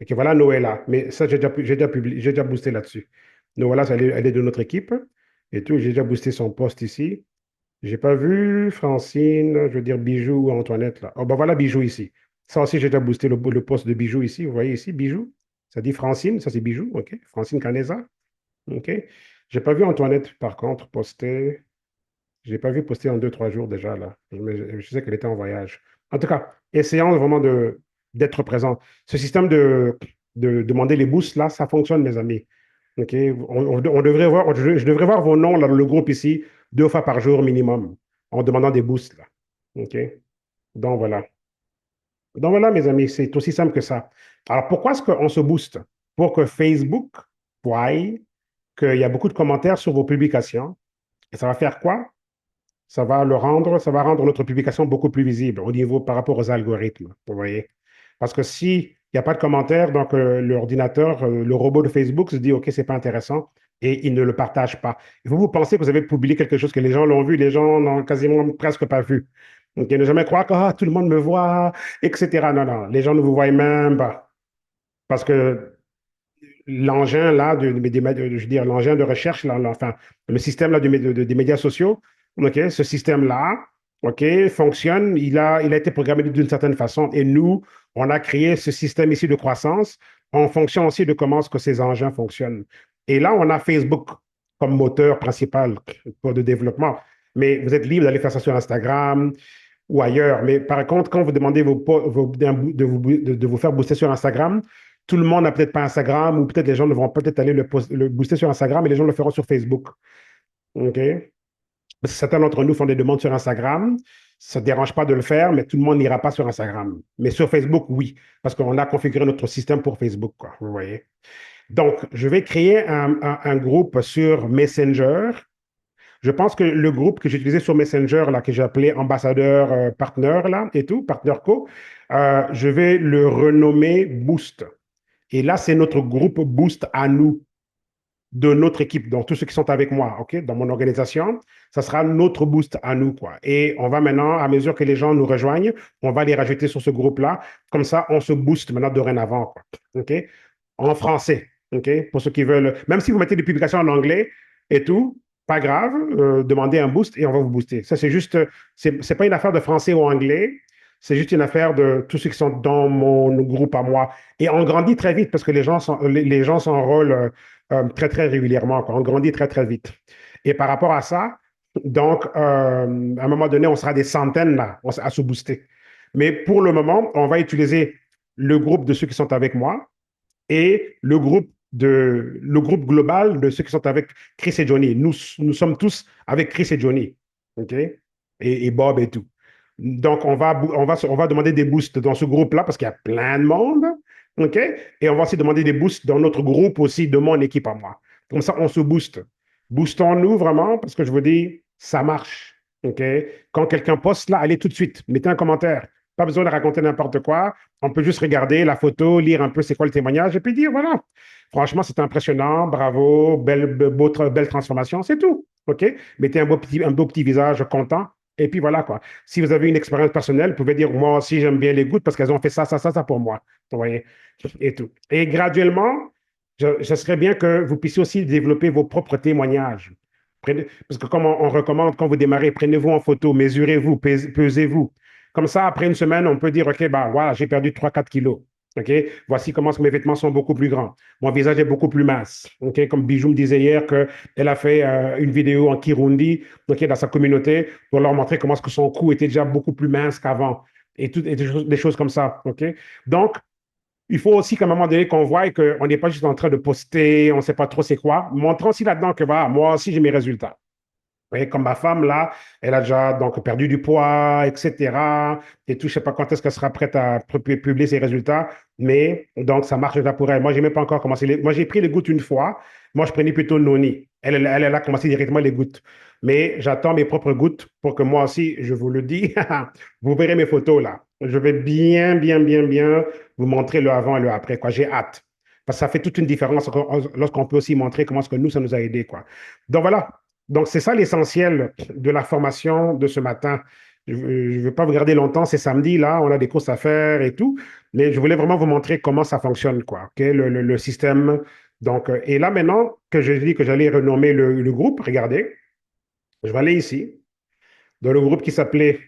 OK, voilà Noëlla. Mais ça, j'ai déjà boosté là-dessus. Noëlla, elle est de notre équipe. Et tout, j'ai déjà boosté son post ici. J'ai pas vu Francine, je veux dire Bijou ou Antoinette là. Oh, ben voilà Bijou ici. Ça aussi, j'ai déjà boosté le post de Bijou ici. Vous voyez ici, Bijou. Ça dit Francine, ça c'est Bijou, OK. Francine Canesa, OK. J'ai pas vu Antoinette, par contre, poster. Je l'ai pas vu poster en 2, 3 jours déjà là. Je sais qu'elle était en voyage. En tout cas, essayons vraiment d'être présent. Ce système de demander les boosts là, ça fonctionne, mes amis. OK? On devrait voir, je devrais voir vos noms là, dans le groupe ici 2 fois par jour minimum en demandant des boosts là. OK? Donc voilà. Donc voilà, mes amis, c'est aussi simple que ça. Alors pourquoi est-ce qu'on se booste? Pour que Facebook voie qu'il y a beaucoup de commentaires sur vos publications. Et ça va faire quoi? Ça va rendre notre publication beaucoup plus visible au niveau par rapport aux algorithmes, vous voyez. Parce que s'il n'y a pas de commentaires, donc l'ordinateur, le robot de Facebook se dit, OK, c'est pas intéressant et il ne le partage pas. Il faut vous penser que vous avez publié quelque chose que les gens l'ont vu, les gens n'ont quasiment presque pas vu. Donc, ne jamais croire que ah, tout le monde me voit, etc. Non, non, les gens ne vous voient même pas. Parce que l'engin là, je veux dire, l'engin de recherche, là, enfin, le système là des médias sociaux, ok, ce système-là, ok, fonctionne, il a été programmé d'une certaine façon. Et nous, on a créé ce système ici de croissance en fonction aussi de comment ce que ces engins fonctionnent. Et là, on a Facebook comme moteur principal pour le développement. Mais vous êtes libre d'aller faire ça sur Instagram ou ailleurs. Mais par contre, quand vous demandez de vous faire booster sur Instagram, tout le monde n'a peut-être pas Instagram ou peut-être les gens ne vont peut-être aller le booster sur Instagram et les gens le feront sur Facebook. OK? Parce que certains d'entre nous font des demandes sur Instagram. Ça ne dérange pas de le faire, mais tout le monde n'ira pas sur Instagram. Mais sur Facebook, oui, parce qu'on a configuré notre système pour Facebook, quoi, vous voyez. Donc, je vais créer un groupe sur Messenger. Je pense que le groupe que j'utilisais sur Messenger, là, que j'ai appelé ambassadeur partenaire, là, et tout, partenaire co, je vais le renommer Boost. Et là, c'est notre groupe Boost à nous, de notre équipe, donc tous ceux qui sont avec moi, OK, dans mon organisation, ça sera notre boost à nous, quoi. Et on va maintenant, à mesure que les gens nous rejoignent, on va les rajouter sur ce groupe-là. Comme ça, on se booste maintenant dorénavant, quoi. OK? En français, OK? Pour ceux qui veulent, même si vous mettez des publications en anglais et tout, pas grave, demandez un boost et on va vous booster. Ça, c'est juste, c'est pas une affaire de français ou anglais, c'est juste une affaire de tous ceux qui sont dans mon groupe à moi. Et on grandit très vite parce que les gens s'enrôlent très, très régulièrement, quoi. On grandit très, très vite. Et par rapport à ça, donc, à un moment donné, on sera des centaines là, à se booster. Mais pour le moment, on va utiliser le groupe de ceux qui sont avec moi et le groupe global de ceux qui sont avec Chris et Johnny. Nous sommes tous avec Chris et Johnny, OK? Et Bob et tout. Donc, on va demander des boosts dans ce groupe-là parce qu'il y a plein de monde, OK? Et on va aussi demander des boosts dans notre groupe aussi, de mon équipe à moi. Comme ça, on se booste. Boostons-nous vraiment parce que je vous dis, ça marche, OK? Quand quelqu'un poste là, allez tout de suite, mettez un commentaire. Pas besoin de raconter n'importe quoi. On peut juste regarder la photo, lire un peu c'est quoi le témoignage et puis dire, voilà, franchement, c'est impressionnant, bravo, belle transformation, c'est tout. OK? Mettez un beau petit visage content et puis voilà quoi. Si vous avez une expérience personnelle, vous pouvez dire, moi aussi, j'aime bien les gouttes parce qu'elles ont fait ça, ça, ça, ça pour moi. Vous voyez? Et tout. Et graduellement, ce serait bien que vous puissiez aussi développer vos propres témoignages. Parce que comme on recommande, quand vous démarrez, prenez-vous en photo, mesurez-vous, pesez-vous. Comme ça, après une semaine, on peut dire, OK, bah voilà, j'ai perdu 3-4 kilos. OK, voici comment mes vêtements sont beaucoup plus grands. Mon visage est beaucoup plus mince. OK, comme Bijou me disait hier qu'elle a fait une vidéo en Kirundi, OK, dans sa communauté, pour leur montrer comment est-ce que son cou était déjà beaucoup plus mince qu'avant. Et des choses comme ça. OK, donc, il faut aussi qu'à un moment donné, qu'on voit qu'on n'est pas juste en train de poster, on ne sait pas trop c'est quoi. Montrons aussi là-dedans que voilà, moi aussi j'ai mes résultats. Et comme ma femme, là, elle a déjà donc perdu du poids, etc. Et tout, je ne sais pas quand est-ce qu'elle sera prête à publier ses résultats, mais donc ça marche déjà pour elle. Moi, je n'ai même pas encore commencé. Moi, j'ai pris les gouttes une fois. Moi, je prenais plutôt Noni. Elle a commencé directement les gouttes. Mais j'attends mes propres gouttes pour que moi aussi, je vous le dis, vous verrez mes photos là. Je vais bien, bien, bien, bien vous montrer le avant et le après, quoi. J'ai hâte. Parce que ça fait toute une différence lorsqu'on peut aussi montrer comment est-ce que nous, ça nous a aidé, quoi. Donc voilà. Donc, c'est ça l'essentiel de la formation de ce matin. Je ne veux pas vous garder longtemps, c'est samedi, là, on a des courses à faire et tout, mais je voulais vraiment vous montrer comment ça fonctionne, quoi, ok, le système. Donc, et là, maintenant que je dis que j'allais renommer le groupe, regardez, je vais aller ici, dans le groupe qui s'appelait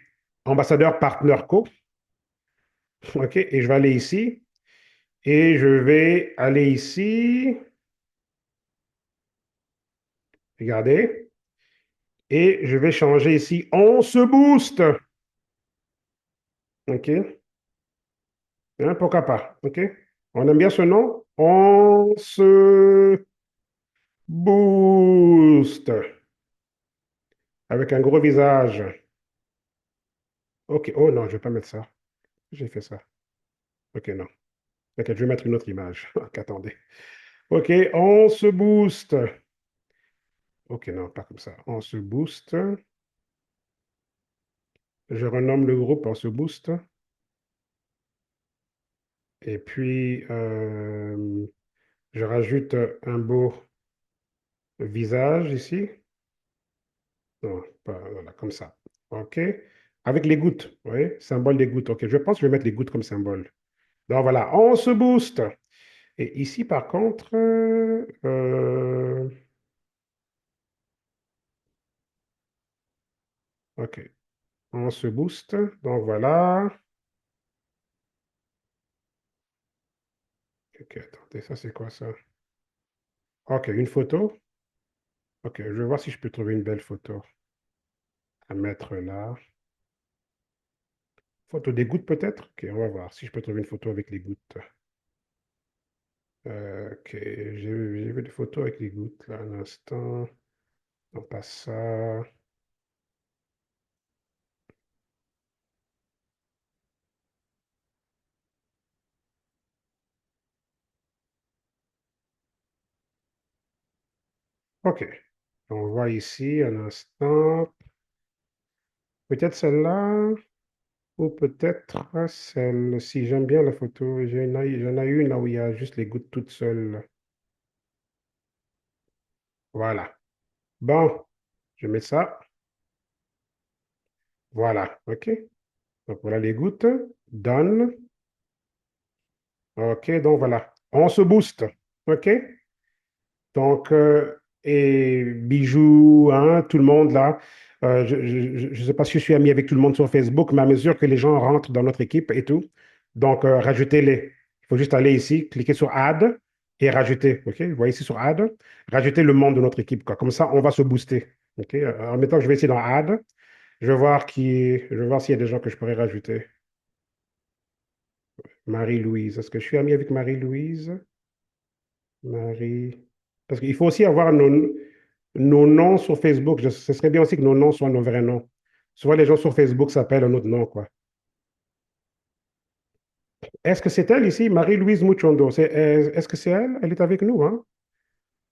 Ambassadeur Partner Co, ok, et je vais aller ici, et je vais aller ici, regardez, et je vais changer ici, on se booste, ok. Hein, pourquoi pas? OK? On aime bien ce nom? On se booste avec un gros visage. OK. Oh non, je ne vais pas mettre ça. J'ai fait ça. Ok, non. Ok, je vais mettre une autre image. Ok, attendez. Ok, on se booste. Ok, non, pas comme ça. On se booste. Je renomme le groupe, on se booste. Et puis, je rajoute un beau visage ici. Non, voilà, comme ça. OK. Avec les gouttes, oui, symbole des gouttes. OK, je pense que je vais mettre les gouttes comme symbole. Donc voilà, on se booste. Et ici, par contre, OK, on se booste. Donc voilà. OK, attendez, ça c'est quoi ça? OK, une photo. OK, je vais voir si je peux trouver une belle photo à mettre là. Photo des gouttes peut-être? OK, on va voir si je peux trouver une photo avec les gouttes. OK, j'ai vu des photos avec les gouttes là, un instant. Non, pas ça. OK. On voit ici un instant. Peut-être celle-là, ou peut-être celle-ci. J'aime bien la photo. J'en ai une là où il y a juste les gouttes toutes seules. Voilà. Bon, je mets ça. Voilà. OK. Donc voilà les gouttes. Done. OK. Donc voilà. On se booste. OK. Donc, et Bijoux, hein, tout le monde là. Je ne sais pas si je suis ami avec tout le monde sur Facebook, mais à mesure que les gens rentrent dans notre équipe et tout, donc rajoutez-les. Il faut juste aller ici, cliquer sur Add et rajouter. OK? Vous voyez ici sur Add, rajouter le monde de notre équipe, quoi. Comme ça, on va se booster. OK? En même temps que je vais ici dans Add, je vais voir s'il y a des gens que je pourrais rajouter. Marie-Louise. Est-ce que je suis ami avec Marie-Louise? Marie. Parce qu'il faut aussi avoir nos noms sur Facebook. Ce serait bien aussi que nos noms soient nos vrais noms. Souvent, les gens sur Facebook s'appellent un autre nom, quoi. Est-ce que c'est elle ici, Marie-Louise Muchondo? Est-ce que c'est elle? Elle est avec nous, hein?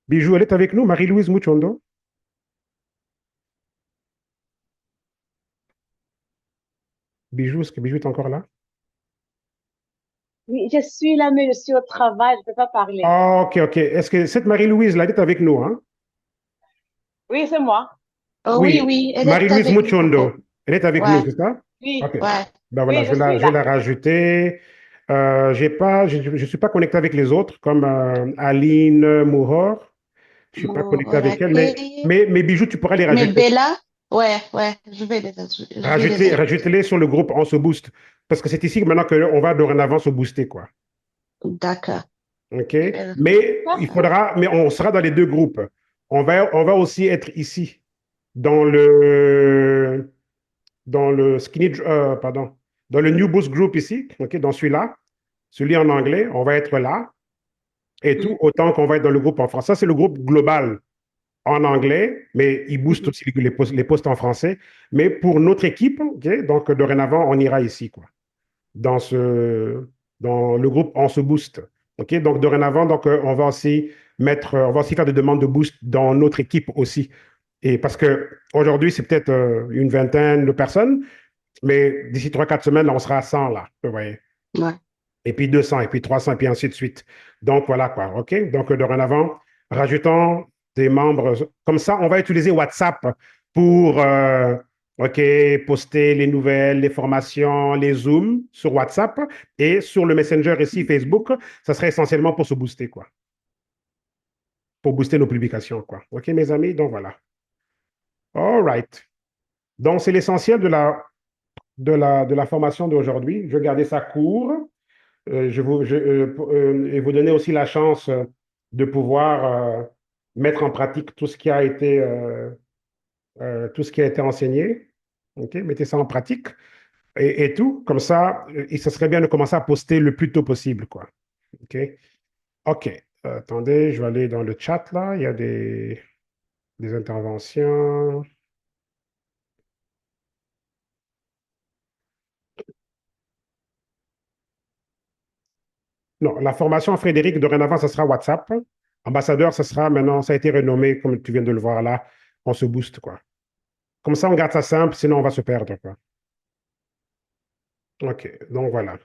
Bijou, elle est avec nous, Marie-Louise Muchondo? Bijou, est-ce que Bijou est encore là? Oui, je suis là, mais je suis au travail, je ne peux pas parler. Ah, ok, ok. Est-ce que cette Marie-Louise-là, elle est avec nous, hein? Oui, c'est moi. Oh, oui, Oui, oui, elle est Marie-Louise avec nous, Muchondo. Coco. Elle est avec nous, Ouais, c'est ça? Oui, Ok. ouais. Ben voilà, oui, je suis je vais là. la rajouter. Je suis pas connecté avec les autres, comme Aline Mouhor. Je suis pas connecté avec elle, Ok. mais Bijoux, tu pourras les Mais rajouter. Bella, ouais, ouais, je vais les ajouter. Rajoutez-les sur le groupe On se booste. Parce que c'est ici que maintenant qu'on va dorénavant se booster, quoi. D'accord. OK? Je vais le Mais D'accord. mais on sera dans les deux groupes. On va aussi être ici, dans pardon, dans le New Boost Group ici, OK? Dans celui-là, celui en anglais, on va être là et tout, Mhm, autant qu'on va être dans le groupe en français. Ça, c'est le groupe global en anglais, mais il booste mhm. aussi les postes en français. Mais pour notre équipe, ok, donc dorénavant, on ira ici, quoi, dans dans le groupe On se booste. Ok, donc dorénavant, donc, on va aussi faire des demandes de boost dans notre équipe aussi. Et parce que aujourd'hui, c'est peut-être une vingtaine de personnes, mais d'ici 3 4 semaines, là, on sera à 100 là, vous voyez. Ouais. Et puis 200, et puis 300, et puis ainsi de suite. Donc voilà quoi, OK? Donc dorénavant, rajoutons des membres. Comme ça, on va utiliser WhatsApp pour OK, poster les nouvelles, les formations, les Zooms sur WhatsApp et sur le Messenger ici, Facebook, ça serait essentiellement pour se booster, quoi. Pour booster nos publications, quoi. OK, mes amis? Donc voilà. All right. Donc, c'est l'essentiel de la formation d'aujourd'hui. Je vais garder ça court. Et vous donner aussi la chance de pouvoir mettre en pratique tout ce qui a été enseigné. OK? Mettez ça en pratique et tout. Comme ça, et ce serait bien de commencer à poster le plus tôt possible, quoi. OK? OK. Attendez, je vais aller dans le chat là. Il y a des interventions. Non, la formation, Frédéric, dorénavant, ça sera WhatsApp. Ambassadeur, ça sera maintenant, ça a été renommé, comme tu viens de le voir là. On se booste, quoi. Comme ça, on garde ça simple, sinon on va se perdre, quoi. OK, donc voilà.